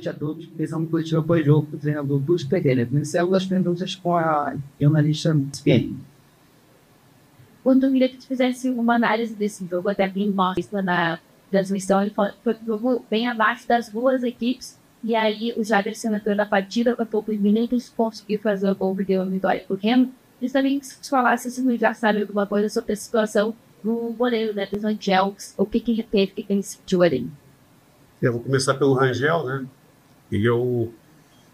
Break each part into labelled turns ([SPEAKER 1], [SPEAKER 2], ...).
[SPEAKER 1] noite a todos. Pensamos positivo pós-jogo do treinador Bruce Pereira. Iniciamos as perguntas com a jornalista Spiene.
[SPEAKER 2] Quando eu queria que tu fizesse uma análise desse jogo, até bem mostra na transmissão, ele falou que foi um jogo bem abaixo das duas equipes, e aí o Jaderson entrou na partida, com poucos minutos, conseguiu fazer o gol e deu a vitória pro Remo. E também se tu falasse, se já sabe alguma coisa sobre a situação do goleiro, né, do Rangel, o que ele teve, o que ele sentiu ali.
[SPEAKER 3] Eu vou começar pelo Rangel, né? E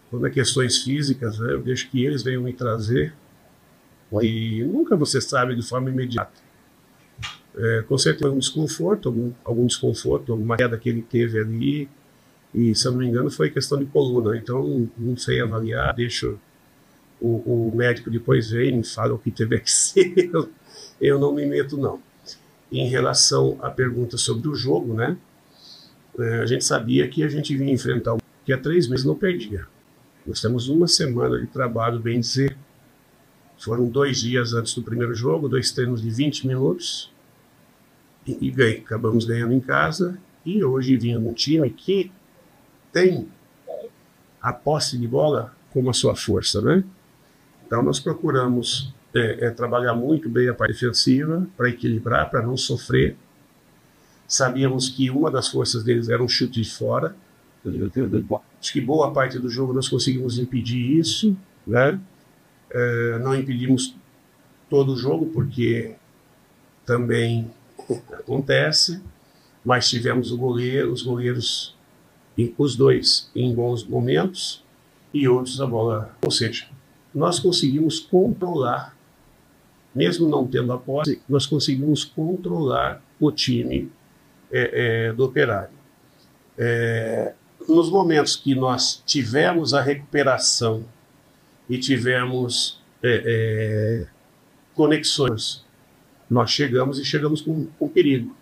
[SPEAKER 3] quando é questões físicas, né, eu deixo que eles venham me trazer. E nunca você sabe de forma imediata. Com certeza um desconforto, algum desconforto, alguma queda que ele teve ali. E, se eu não me engano, foi questão de coluna. Então, não sei avaliar, deixo o médico depois ver e me fala o que teve que ser. Eu não me meto, não. Em relação à pergunta sobre o jogo, né? A gente sabia que a gente vinha enfrentar que há 3 meses não perdia. Nós temos uma semana de trabalho, bem dizer. Foram 2 dias antes do primeiro jogo, 2 treinos de 20 minutos. E acabamos ganhando em casa. E hoje vinha um time que tem a posse de bola como a sua força, né? Então nós procuramos trabalhar muito bem a parte defensiva para equilibrar, para não sofrer. Sabíamos que uma das forças deles era um chute de fora. Acho que boa parte do jogo nós conseguimos impedir isso, né? Não impedimos todo o jogo, porque também acontece, mas tivemos os goleiros, os dois, em bons momentos, e outros a bola. Ou seja, nós conseguimos controlar, mesmo não tendo a posse, nós conseguimos controlar o time do Operário. Nos momentos que nós tivemos a recuperação e tivemos conexões, nós chegamos com perigo.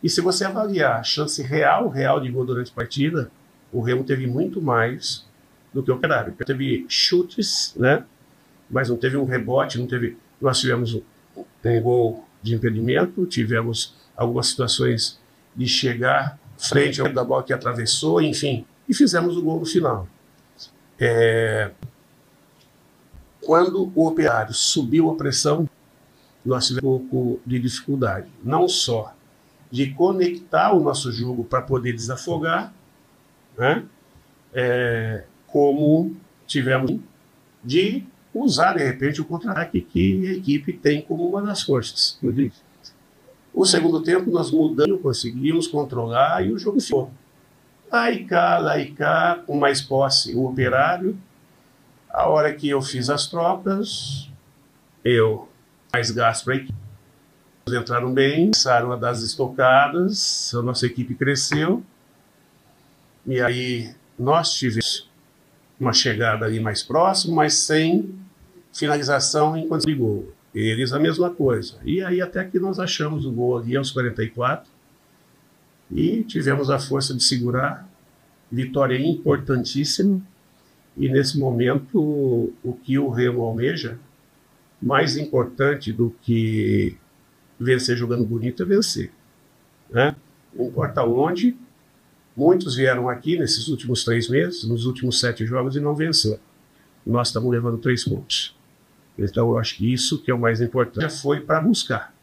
[SPEAKER 3] E se você avaliar a chance real de gol durante a partida, o Remo teve muito mais do que o Operário. Teve chutes, né? Mas não teve um rebote, nós tivemos um gol de impedimento, tivemos algumas situações de chegar frente ao da bola que atravessou, enfim, e fizemos o gol no final. Quando o Operário subiu a pressão, nós tivemos um pouco de dificuldade, não só de conectar o nosso jogo para poder desafogar, né? Como tivemos de usar, de repente, o contra-ataque que a equipe tem como uma das forças. O segundo tempo, nós mudamos, conseguimos controlar e o jogo ficou. Lá e cá, com mais posse, o Operário. A hora que eu fiz as trocas, mais gasto para a equipe. Eles entraram bem, começaram a dar as estocadas, a nossa equipe cresceu. E aí nós tivemos uma chegada ali mais próxima, mas sem finalização em condição de gol. Eles a mesma coisa. E aí até que nós achamos o gol ali aos 44 e tivemos a força de segurar. Vitória importantíssima. E nesse momento o que o Remo almeja, mais importante do que vencer jogando bonito, é vencer, né? Não importa onde. Muitos vieram aqui nesses últimos 3 meses, nos últimos 7 jogos, e não venceram. Nós estamos levando 3 pontos. Então eu acho que isso que é o mais importante. Já foi para buscar.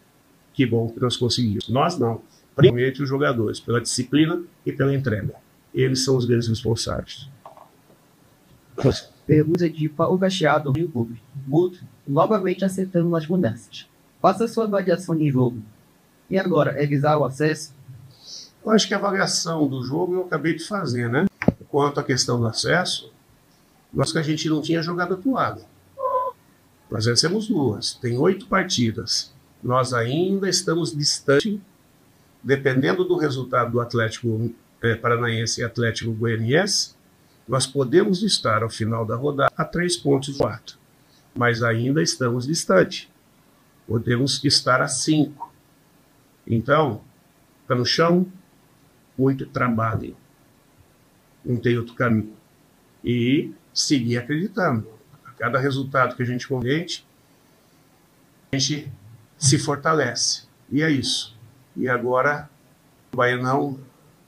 [SPEAKER 3] Que bom que nós conseguimos. Nós não. Principalmente os jogadores, pela disciplina e pela entrega. Eles são os grandes responsáveis.
[SPEAKER 1] Pergunta de Paulo Cacheado do YouTube. Guto, novamente acertando nas mudanças. Faça a sua avaliação de jogo. E agora, é visar o acesso?
[SPEAKER 3] Eu acho que a avaliação do jogo eu acabei de fazer, né? Quanto à questão do acesso, nós que a gente não tinha jogado atuado. Nós vencemos 2. Tem 8 partidas. Nós ainda estamos distante, dependendo do resultado do Atlético Paranaense e Atlético Goianiense, nós podemos estar ao final da rodada a 3 pontos do ato, mas ainda estamos distante. Podemos estar a 5. Então, pé no chão, muito trabalho. Não tem outro caminho. E seguir acreditando. A cada resultado que a gente converte, a gente se fortalece. E é isso. E agora, o Baianão,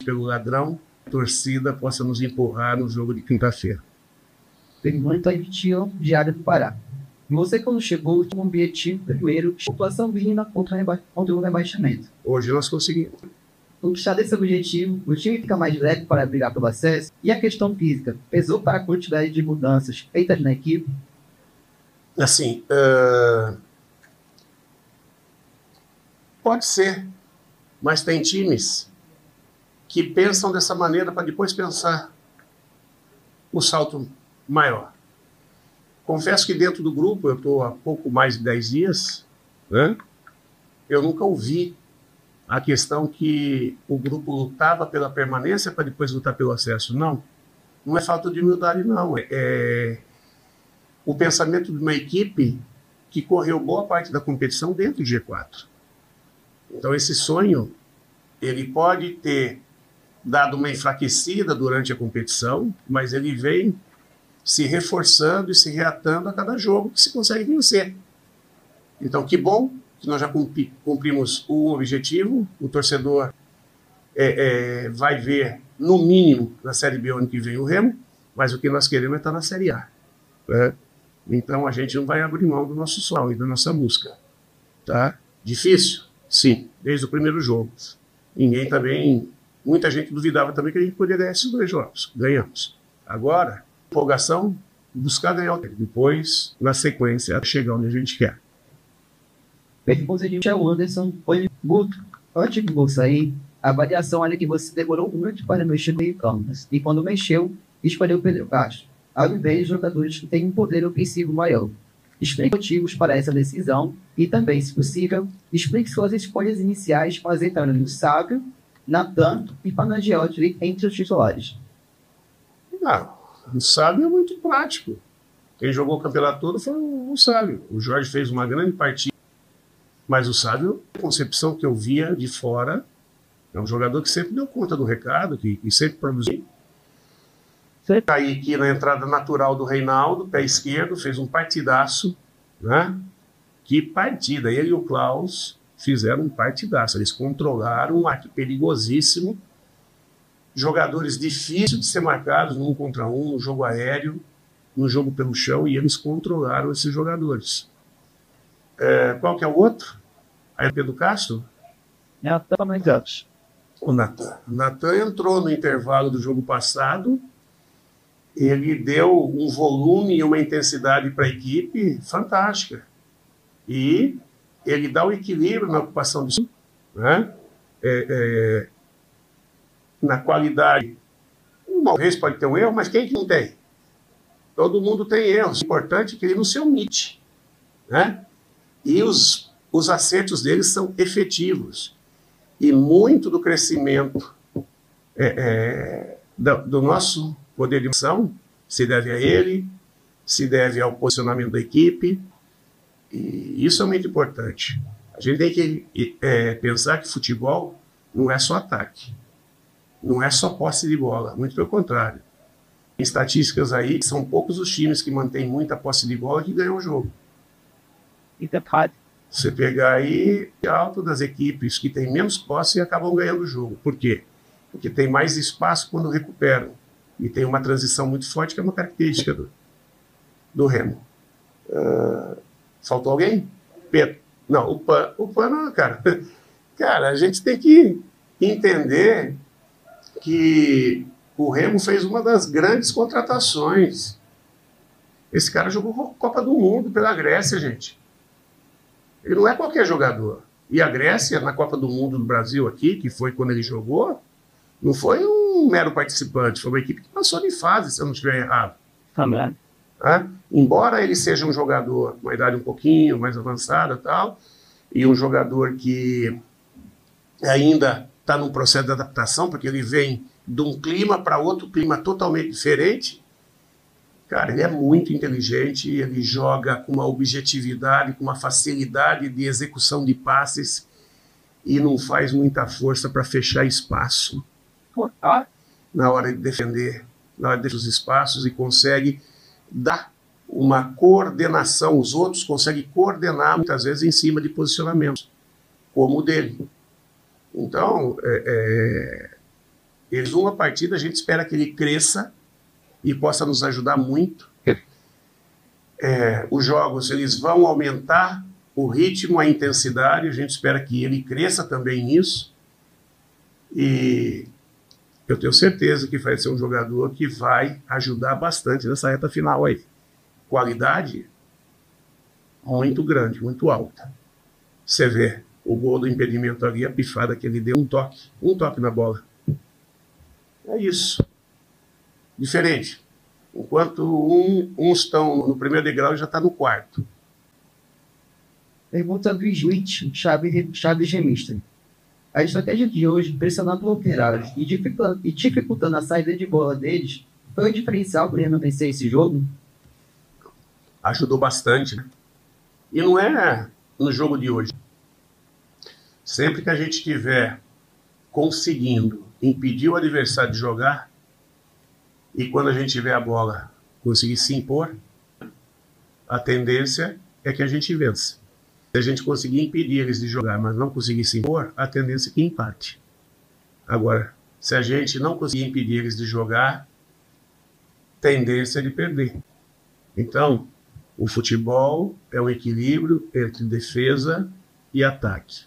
[SPEAKER 3] pelo ladrão, a torcida possa nos empurrar no jogo de quinta-feira.
[SPEAKER 1] Pergunta a Vitinho, Diário do Pará. Você, quando chegou, tinha um objetivo primeiro, a população vinda contra o rebaixamento.
[SPEAKER 3] Hoje nós conseguimos.
[SPEAKER 1] Conquistar desse objetivo, o time fica mais leve para brigar pelo acesso, e a questão física pesou para a quantidade de mudanças feitas na equipe?
[SPEAKER 3] Assim, pode ser, mas tem times que pensam dessa maneira para depois pensar o salto maior. Confesso que dentro do grupo, eu estou há pouco mais de 10 dias, né? Eu nunca ouvi a questão que o grupo lutava pela permanência para depois lutar pelo acesso. Não, não é falta de humildade, não. É o pensamento de uma equipe que correu boa parte da competição dentro do G4. Então esse sonho, ele pode ter dado uma enfraquecida durante a competição, mas ele vem se reforçando e se reatando a cada jogo que se consegue vencer. Então, que bom que nós já cumprimos o objetivo. O torcedor vai ver, no mínimo, na Série B ano que vem o Remo, mas o que nós queremos é estar na Série A. Né? Então, a gente não vai abrir mão do nosso sonho e da nossa busca. Tá? Difícil? Sim, desde o primeiro jogo. Muita gente duvidava também que a gente poderia ganhar esses 2 jogos. Ganhamos. Agora, empolgação, buscar ganhar o tempo. Depois, na sequência, chegar onde a gente quer.
[SPEAKER 1] Pergunta de Michel Anderson. Foi Guto. Antes de você sair, a avaliação era que você demorou muito para mexer no meio-campo. E quando mexeu, escolheu o Pedro Castro, ao invés de jogadores que têm um poder ofensivo maior. Explique motivos para essa decisão e também, se possível, explique suas escolhas iniciais apresentando o Sábio, Natan e Panagiotti entre os titulares.
[SPEAKER 3] O Sábio é muito prático. Quem jogou o campeonato todo foi o Sábio. O Jorge fez uma grande partida, mas o Sábio, a concepção que eu via de fora, é um jogador que sempre deu conta do recado, que sempre produziu. Aí aqui na entrada natural do Reinaldo, pé esquerdo, fez um partidaço, né? Que partida! Ele e o Klaus fizeram um partidaço. Eles controlaram um ataque perigosíssimo. Jogadores difíceis de ser marcados no 1 contra 1, no jogo aéreo, no jogo pelo chão, e eles controlaram esses jogadores. Qual que é o outro? Aí Pedro Castro? O Natan. O Natan entrou no intervalo do jogo passado, ele deu um volume e uma intensidade para a equipe fantástica. E ele dá o equilíbrio na ocupação do time, né? Na qualidade. Uma vez pode ter um erro, mas quem que não tem? Todo mundo tem erros. O importante é que ele não se omite, né? E os acertos deles são efetivos. E muito do crescimento do nosso poder de ação se deve a ele, se deve ao posicionamento da equipe. E isso é muito importante. A gente tem que pensar que futebol não é só ataque. Não é só posse de bola, muito pelo contrário. Tem estatísticas aí, são poucos os times que mantêm muita posse de bola que ganham o jogo. Você pegar aí alto das equipes que têm menos posse e acabam ganhando o jogo. Por quê? Porque tem mais espaço quando recuperam. E tem uma transição muito forte, que é uma característica do Remo. Faltou alguém? Pedro. Não, o Pan não, cara. Cara, a gente tem que entender que o Remo fez uma das grandes contratações. Esse cara jogou Copa do Mundo pela Grécia, gente. Ele não é qualquer jogador. E a Grécia, na Copa do Mundo do Brasil aqui, que foi quando ele jogou, não foi um mero participante, foi uma equipe que passou de fase, se eu não estiver errado. Embora ele seja um jogador com uma idade um pouquinho mais avançada e um jogador que ainda está num processo de adaptação, porque ele vem de um clima para outro clima totalmente diferente, cara, ele é muito inteligente, ele joga com uma objetividade, com uma facilidade de execução de passes e não faz muita força para fechar espaço na hora de defender, na hora de deixar os espaços, e consegue dar uma coordenação. Os outros conseguem coordenar muitas vezes em cima de posicionamentos, como o dele. Então, Eles, uma partida, a gente espera que ele cresça e possa nos ajudar muito. Os jogos, eles vão aumentar o ritmo, a intensidade, a gente espera que ele cresça também nisso. E eu tenho certeza que vai ser um jogador que vai ajudar bastante nessa reta final aí. Qualidade muito grande, muito alta. Você vê o gol do impedimento ali, a pifada que ele deu, um toque na bola. É isso. Diferente. Enquanto uns estão no primeiro degrau, ele já está no quarto.
[SPEAKER 1] Pergunta do Switch, Chaves Gemista. A estratégia de hoje, pressionando o operário e dificultando a saída de bola deles, foi o diferencial para ele vencer esse jogo?
[SPEAKER 3] Ajudou bastante, né? E não é no jogo de hoje. Sempre que a gente estiver conseguindo impedir o adversário de jogar, e quando a gente tiver a bola conseguir se impor, a tendência é que a gente vença. Se a gente conseguir impedir eles de jogar, mas não conseguir se impor, a tendência é que empate. Agora, se a gente não conseguir impedir eles de jogar, tendência é de perder. Então, o futebol é um equilíbrio entre defesa e ataque.